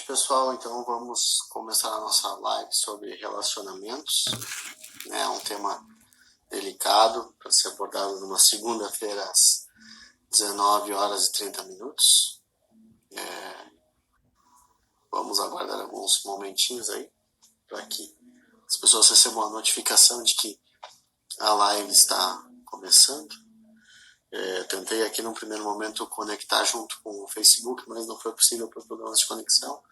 pessoal, então vamos começar a nossa live sobre relacionamentos. É um tema delicado para ser abordado numa segunda-feira às 19 horas e 30 minutos. Vamos aguardar alguns momentinhos aí para que as pessoas recebam a notificação de que a live está começando. Tentei aqui no primeiro momento conectar junto com o Facebook, mas não foi possível por problemas de conexão.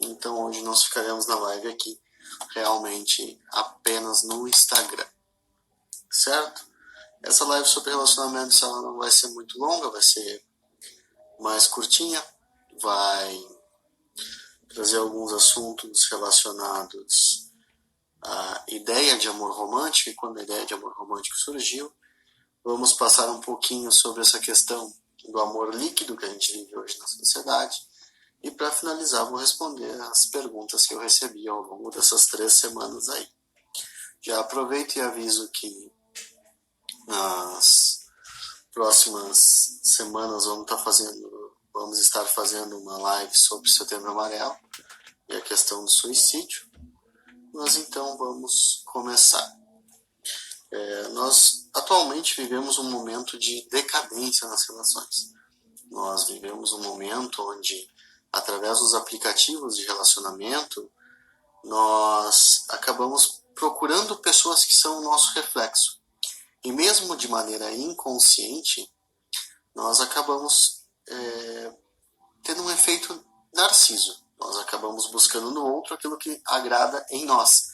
Então hoje nós ficaremos na live aqui realmente apenas no Instagram, certo? Essa live sobre relacionamentos ela não vai ser muito longa, vai ser mais curtinha, vai trazer alguns assuntos relacionados à ideia de amor romântico e quando a ideia de amor romântico surgiu. Vamos passar um pouquinho sobre essa questão do amor líquido que a gente vive hoje na sociedade. E para finalizar, vou responder as perguntas que eu recebi ao longo dessas 3 semanas aí. Já aproveito e aviso que nas próximas semanas vamos estar fazendo uma live sobre o Setembro Amarelo e a questão do suicídio. Nós então vamos começar. Nós atualmente vivemos um momento de decadência nas relações. Nós vivemos um momento onde, através dos aplicativos de relacionamento, nós acabamos procurando pessoas que são o nosso reflexo. E mesmo de maneira inconsciente, nós acabamos tendo um efeito narciso. Nós acabamos buscando no outro aquilo que agrada em nós.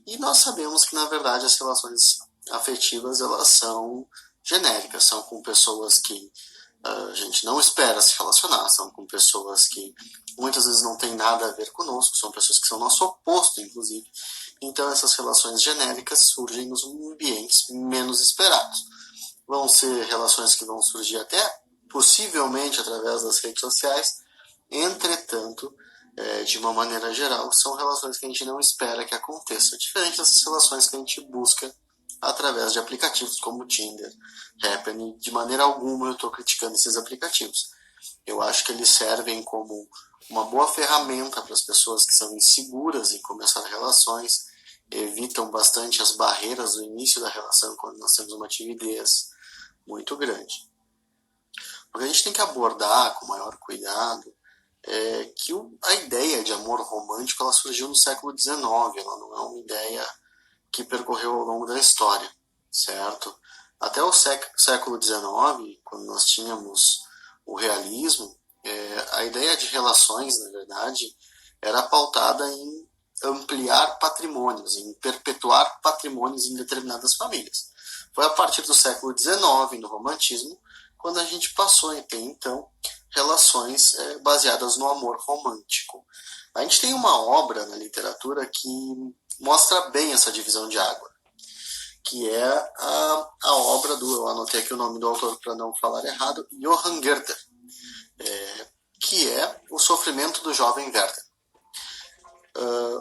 E nós sabemos que, na verdade, as relações afetivas elas são genéricas, são com pessoas que a gente não espera se relacionar, são com pessoas que muitas vezes não têm nada a ver conosco, são pessoas que são nosso oposto, inclusive. Então essas relações genéricas surgem nos ambientes menos esperados. Vão ser relações que vão surgir até possivelmente através das redes sociais, entretanto, de uma maneira geral, são relações que a gente não espera que aconteça, diferente dessas relações que a gente busca através de aplicativos como Tinder, Happn. De maneira alguma eu estou criticando esses aplicativos. Eu acho que eles servem como uma boa ferramenta para as pessoas que são inseguras em começar relações, evitam bastante as barreiras do início da relação quando nós temos uma timidez muito grande. O que a gente tem que abordar com maior cuidado é que a ideia de amor romântico ela surgiu no século XIX, ela não é uma ideia que percorreu ao longo da história, certo? Até o século XIX, quando nós tínhamos o realismo, a ideia de relações, na verdade, era pautada em ampliar patrimônios, em perpetuar patrimônios em determinadas famílias. Foi a partir do século XIX, no romantismo, quando a gente passou a ter, então, relações baseadas no amor romântico. A gente tem uma obra na literatura que mostra bem essa divisão de água, que é a obra eu anotei aqui o nome do autor para não falar errado, Johann Goethe, que é O Sofrimento do Jovem Werther.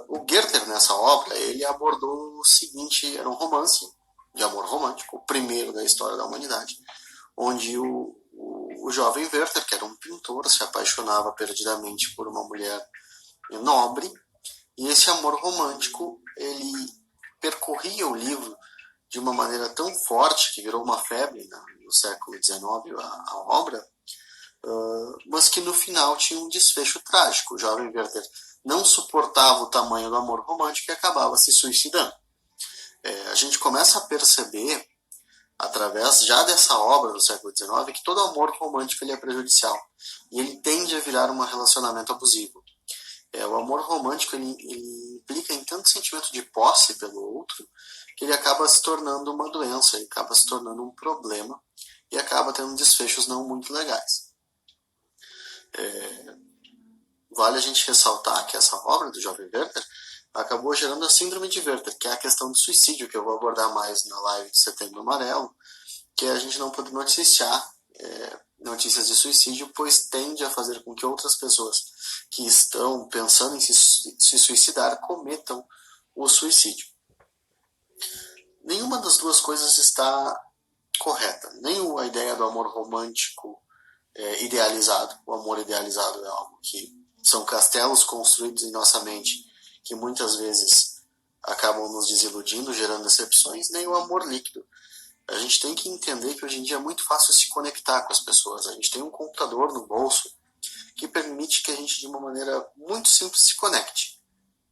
O Goethe, nessa obra, ele abordou o seguinte, era um romance de amor romântico, o primeiro da história da humanidade, onde o jovem Werther, que era um pintor, se apaixonava perdidamente por uma mulher nobre, e esse amor romântico, ele percorria o livro de uma maneira tão forte, que virou uma febre no século XIX, a obra, mas que no final tinha um desfecho trágico. O jovem Werther não suportava o tamanho do amor romântico e acabava se suicidando. A gente começa a perceber, através já dessa obra do século XIX, que todo amor romântico ele é prejudicial, e ele tende a virar um relacionamento abusivo. O amor romântico ele implica em tanto sentimento de posse pelo outro que ele acaba se tornando uma doença, ele acaba se tornando um problema e acaba tendo desfechos não muito legais. Vale a gente ressaltar que essa obra do jovem Werther acabou gerando a síndrome de Werther, que é a questão do suicídio, que eu vou abordar mais na live de Setembro Amarelo, que a gente não pode noticiar notícias de suicídio, pois tende a fazer com que outras pessoas que estão pensando em se suicidar cometam o suicídio. Nenhuma das duas coisas está correta. Nem a ideia do amor romântico idealizado. O amor idealizado é algo que são castelos construídos em nossa mente que muitas vezes acabam nos desiludindo, gerando decepções, nem o amor líquido. A gente tem que entender que hoje em dia é muito fácil se conectar com as pessoas. A gente tem um computador no bolso que permite que a gente, de uma maneira muito simples, se conecte.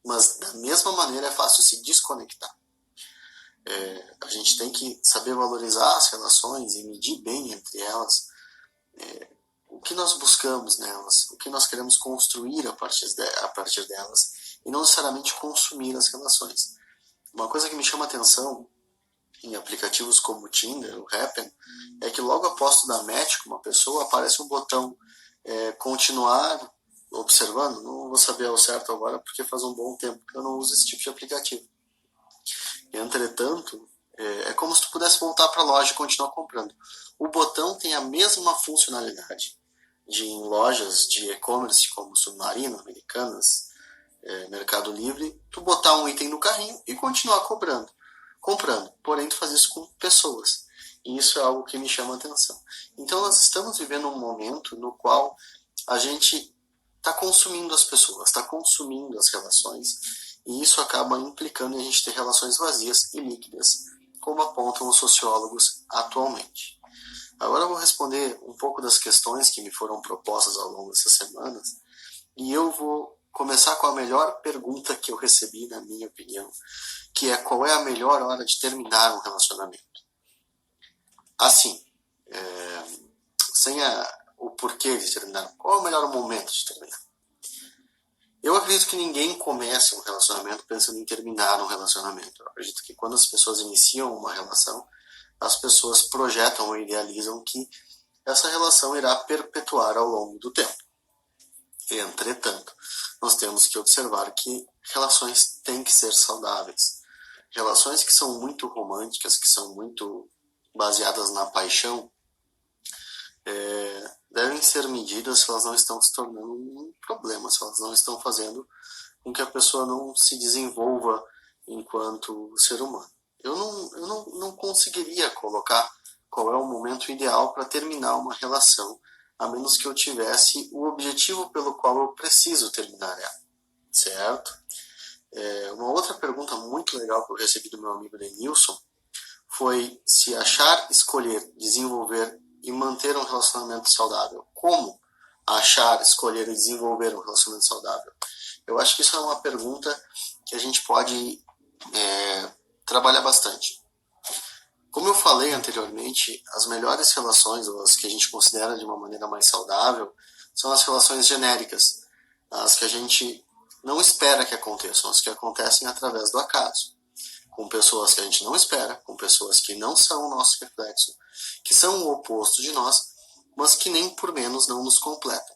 Mas, da mesma maneira, é fácil se desconectar. A gente tem que saber valorizar as relações e medir bem entre elas o que nós buscamos nelas, o que nós queremos construir a partir delas, e não necessariamente consumir as relações. Uma coisa que me chama a atenção em aplicativos como o Tinder, o Happn, é que logo após tu dar match com uma pessoa, aparece um botão continuar observando. Não vou saber ao certo agora, porque faz um bom tempo que eu não uso esse tipo de aplicativo. Entretanto, é como se tu pudesse voltar para a loja e continuar comprando. O botão tem a mesma funcionalidade de em lojas de e-commerce como Submarino, Americanas, Mercado Livre, tu botar um item no carrinho e continuar comprando. Porém, tu faz isso com pessoas. E isso é algo que me chama a atenção. Então, nós estamos vivendo um momento no qual a gente está consumindo as pessoas, está consumindo as relações, e isso acaba implicando em a gente ter relações vazias e líquidas, como apontam os sociólogos atualmente. Agora eu vou responder um pouco das questões que me foram propostas ao longo dessas semanas, e eu vou começar com a melhor pergunta que eu recebi, na minha opinião, que é: qual é a melhor hora de terminar um relacionamento? Assim, sem o porquê de terminar, qual é o melhor momento de terminar? Eu acredito que ninguém começa um relacionamento pensando em terminar um relacionamento. Eu acredito que quando as pessoas iniciam uma relação, as pessoas projetam ou idealizam que essa relação irá perpetuar ao longo do tempo. Entretanto, nós temos que observar que relações têm que ser saudáveis. Relações que são muito românticas, que são muito baseadas na paixão, devem ser medidas se elas não estão se tornando um problema, se elas não estão fazendo com que a pessoa não se desenvolva enquanto ser humano. Eu não conseguiria colocar qual é o momento ideal para terminar uma relação, a menos que eu tivesse o objetivo pelo qual eu preciso terminar ela, certo? Uma outra pergunta muito legal que eu recebi do meu amigo Denilson foi se achar, escolher, desenvolver e manter um relacionamento saudável. Como achar, escolher e desenvolver um relacionamento saudável? Eu acho que isso é uma pergunta que a gente pode trabalhar bastante. Como eu falei anteriormente, as melhores relações, ou as que a gente considera de uma maneira mais saudável, são as relações genéricas, as que a gente não espera que aconteçam, as que acontecem através do acaso, com pessoas que a gente não espera, com pessoas que não são o nosso reflexo, que são o oposto de nós, mas que nem por menos não nos completam.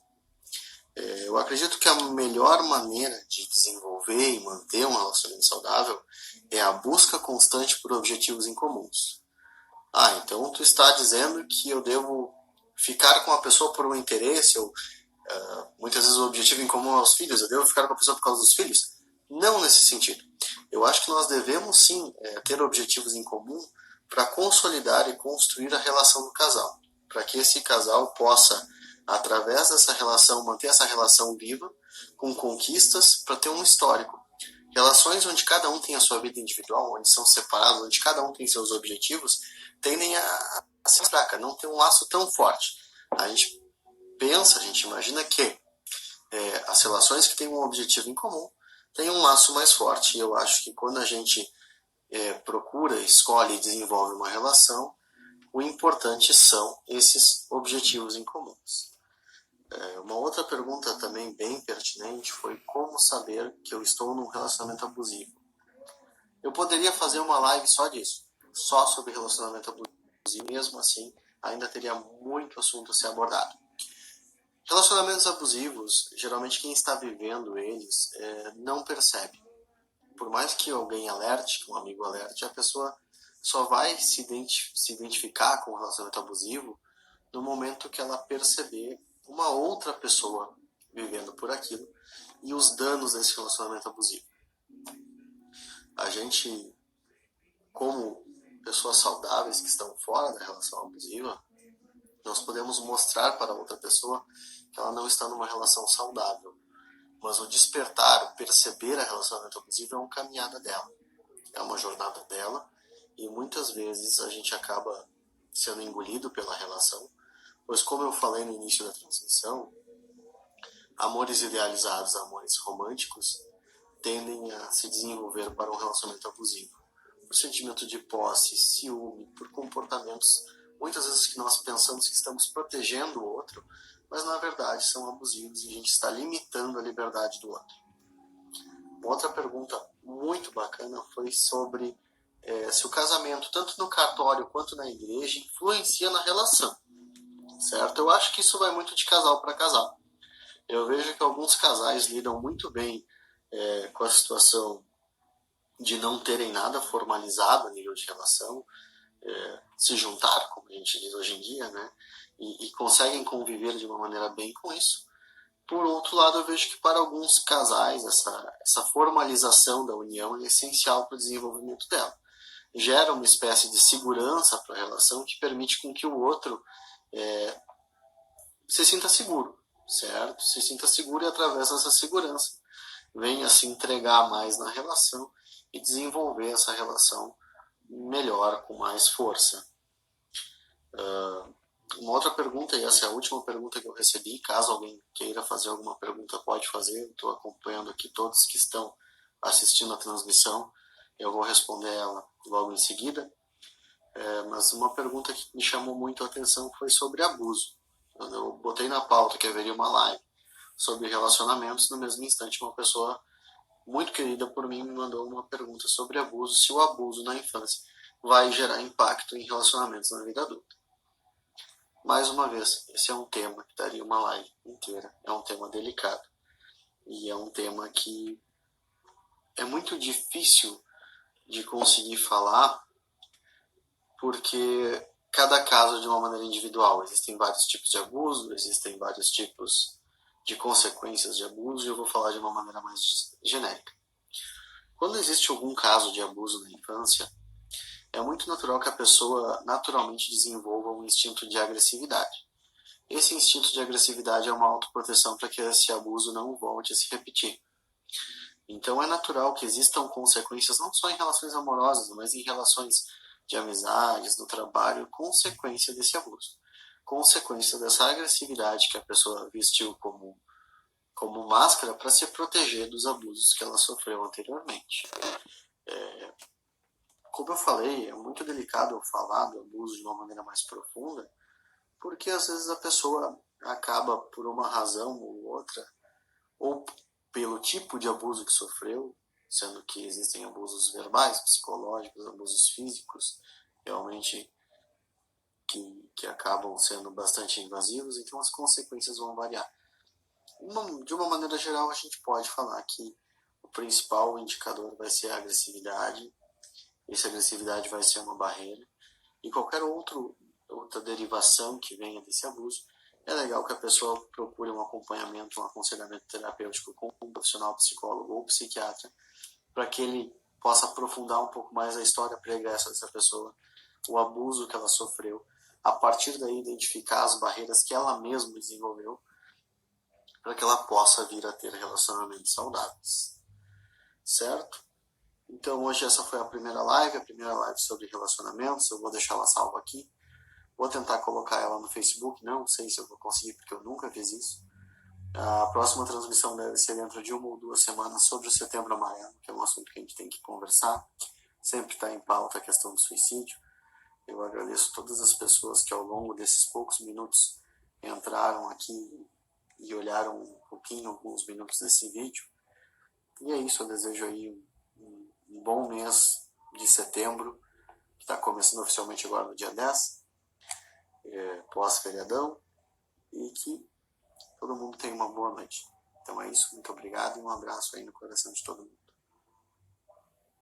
Eu acredito que a melhor maneira de desenvolver e manter um relacionamento saudável é a busca constante por objetivos em comuns. Então tu está dizendo que eu devo ficar com a pessoa por um interesse, ou muitas vezes o objetivo em comum é os filhos, eu devo ficar com a pessoa por causa dos filhos? Não nesse sentido. Eu acho que nós devemos sim ter objetivos em comum para consolidar e construir a relação do casal, para que esse casal possa, através dessa relação, manter essa relação viva, com conquistas, para ter um histórico. Relações onde cada um tem a sua vida individual, onde são separados, onde cada um tem seus objetivos, tendem a se fraca, não ter um laço tão forte. A gente pensa, a gente imagina que as relações que têm um objetivo em comum têm um laço mais forte. E eu acho que quando a gente procura, escolhe e desenvolve uma relação, o importante são esses objetivos em comuns. Uma outra pergunta também bem pertinente foi: como saber que eu estou num relacionamento abusivo? Eu poderia fazer uma live só disso, só sobre relacionamento abusivo, e mesmo assim ainda teria muito assunto a ser abordado. Relacionamentos abusivos, geralmente quem está vivendo eles não percebe. Por mais que alguém alerte, que um amigo alerte, a pessoa só vai se identificar com o relacionamento abusivo no momento que ela perceber uma outra pessoa vivendo por aquilo e os danos desse relacionamento abusivo. A gente, como pessoas saudáveis que estão fora da relação abusiva, nós podemos mostrar para outra pessoa que ela não está numa relação saudável. Mas o despertar, o perceber a relacionamento abusivo é uma caminhada dela, é uma jornada dela, e muitas vezes a gente acaba sendo engolido pela relação, pois como eu falei no início da transmissão, amores idealizados, amores românticos, tendem a se desenvolver para um relacionamento abusivo. Por sentimento de posse, ciúme, por comportamentos, muitas vezes que nós pensamos que estamos protegendo o outro, mas na verdade são abusivos e a gente está limitando a liberdade do outro. Uma outra pergunta muito bacana foi sobre se o casamento, tanto no cartório quanto na igreja, influencia na relação, certo? Eu acho que isso vai muito de casal para casal. Eu vejo que alguns casais lidam muito bem com a situação de não terem nada formalizado a nível de relação, se juntar, como a gente diz hoje em dia, né? E conseguem conviver de uma maneira bem com isso. Por outro lado, eu vejo que para alguns casais essa formalização da união é essencial para o desenvolvimento dela. Gera uma espécie de segurança para a relação que permite com que o outro se sinta seguro, certo? Se sinta seguro e através dessa segurança venha se entregar mais na relação e desenvolver essa relação melhor, com mais força. Uma outra pergunta, e essa é a última pergunta que eu recebi, caso alguém queira fazer alguma pergunta, pode fazer, estou acompanhando aqui todos que estão assistindo a transmissão, eu vou responder ela logo em seguida, mas uma pergunta que me chamou muito a atenção foi sobre abuso. Eu botei na pauta que haveria uma live sobre relacionamentos, no mesmo instante uma pessoa muito querida por mim me mandou uma pergunta sobre abuso, se o abuso na infância vai gerar impacto em relacionamentos na vida adulta. Mais uma vez, esse é um tema que daria uma live inteira, é um tema delicado e é um tema que é muito difícil de conseguir falar porque cada caso é de uma maneira individual. Existem vários tipos de abuso, existem vários tipos de consequências de abuso e eu vou falar de uma maneira mais genérica. Quando existe algum caso de abuso na infância, é muito natural que a pessoa naturalmente desenvolva um instinto de agressividade. Esse instinto de agressividade é uma autoproteção para que esse abuso não volte a se repetir. Então é natural que existam consequências não só em relações amorosas, mas em relações de amizades, no trabalho, consequência desse abuso. Consequência dessa agressividade que a pessoa vestiu como máscara para se proteger dos abusos que ela sofreu anteriormente. Como eu falei, é muito delicado falar do abuso de uma maneira mais profunda, porque às vezes a pessoa acaba por uma razão ou outra, ou pelo tipo de abuso que sofreu, sendo que existem abusos verbais, psicológicos, abusos físicos, realmente que acabam sendo bastante invasivos, então as consequências vão variar. De uma maneira geral, a gente pode falar que o principal indicador vai ser a agressividade. Essa agressividade vai ser uma barreira. E qualquer outra derivação que venha desse abuso, é legal que a pessoa procure um acompanhamento, um aconselhamento terapêutico com um profissional psicólogo ou psiquiatra, para que ele possa aprofundar um pouco mais a história pregressa dessa pessoa, o abuso que ela sofreu, a partir daí identificar as barreiras que ela mesma desenvolveu, para que ela possa vir a ter relacionamentos saudáveis. Certo? Então hoje essa foi a primeira live sobre relacionamentos, eu vou deixar ela salva aqui. Vou tentar colocar ela no Facebook, não sei se eu vou conseguir porque eu nunca fiz isso. A próxima transmissão deve ser dentro de 1 ou 2 semanas sobre o Setembro Amarelo, que é um assunto que a gente tem que conversar. Sempre está em pauta a questão do suicídio. Eu agradeço todas as pessoas que ao longo desses poucos minutos entraram aqui e olharam um pouquinho, alguns minutos desse vídeo. E é isso, eu desejo aí um bom mês de setembro, que está começando oficialmente agora no dia 10, pós-feriadão, e que todo mundo tenha uma boa noite. Então é isso, muito obrigado e um abraço aí no coração de todo mundo.